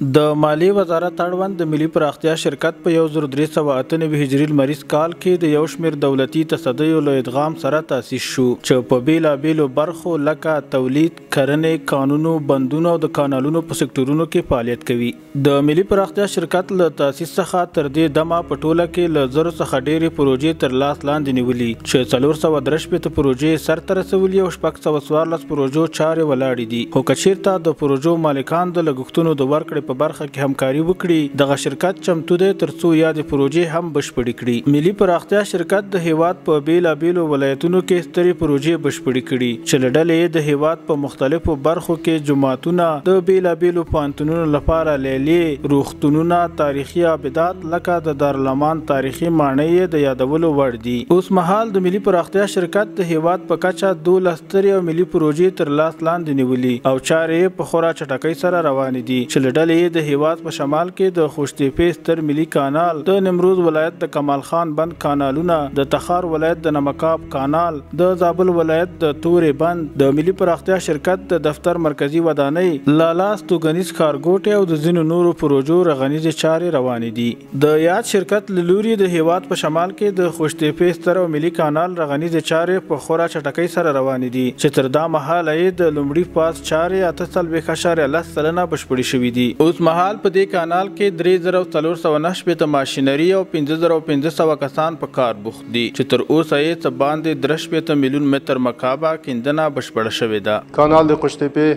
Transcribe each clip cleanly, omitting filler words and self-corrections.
د مالیې وزارت اړوند د ملي پراختیا شرکت په 1398 هجري لمریز کال کې د یو شمېر دولتي تصدیو له ادغام سره تاسیس شو چې په بیلابیلو برخو لکه تولید، کرنې، کانونو، بندونو او د کانالونو په سکتورونو کې فعالیت کوي. د ملي پراختیا شرکت له تاسیس څخه تر دې دمه په ټوله کې له 1000 څخه ډېرې پروژې تر لاس لاندې نیولي چې 483 پروژې سرته رسولي او 614 پروژو چارې ولاړې دي. خو که چېرته د پروژو مالکان د لګښتونو د ورکړې په برخه کې همکاري وکړي، دغه شرکت چمتو دی ترڅو یادې پروژې هم بشپړې کړي. ملي پراختیا شرکت د هیواد په بیلابیلو ولایتونو کې سترې پروژې بشپړې کړي چې له ډلې د هیواد په مختلفو برخو کې جوماتونه، د بیلابیلو پوهنتونونو لپاره لیلیې، روغتونونه، تاریخي ابدات لکه د دارالامان تاریخي ماڼۍ د یادولو وړ دي. اوس مهال د ملي پراختیا شرکت د هیواد په کچه 12 سترې او ملي پروژې تر لاس لاندې نیولي او چارې په خورا چټکۍ سره روانې دي چې له ډلې د هیواد په شمال کې د خوشتېپې ستر ملي کانال، د نیمروز ولایت د کمال خان بند کانالونه، د تخار ولایت د نمکاب کانال، د زابل ولایت د تورې بند، د ملي پراختیا شرکت د دفتر مرکزی ودانۍ، لالاس توګنیز ښارګوټی او د ځینو نورو پروژو رغنیزې چارې روانې دي. د یاد شرکت له لوري د هیواد په شمال کې د خوشتېپې ستر او ملي کانال رغنیزې چارې په خورا چټکۍ سره روانې دي چې تر دا مهاله یې د لومړي فاز چارې 8.10 سلنه بشپړې شوي دي. اوس مهال په دې کانال کې 3490 ماشینري او 5500 کسان په کار بوخت دي چې تر اوسه یې څه باندې 3 میلیون متر مکعبه کیندنه بشپړه شوې ده. کانال د خوشتېپې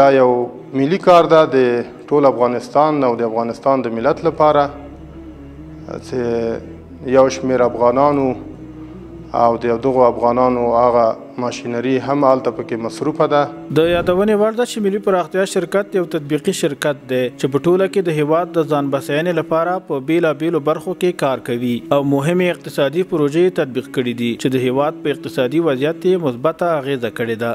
دا یو ملي کار ده د ټول افغانستان او د افغانستان د ملت لپاره چې یو شمېر افغانانو او د دغو افغانانو هغه ماشینري هم هلته پکې مصروفه ده. د یادونې وړ ده چې ملي پراختیا شرکت یو تطبیقي شرکت دی چې په ټوله کې د هیواد د ځان بسیاینې لپاره په بیلابیلو برخو کې کار کوي او مهمې اقتصادي پروژې تطبیق کړي دي چې د هیواد په اقتصادي وضعیت یې مثبته اغیزه کړې ده.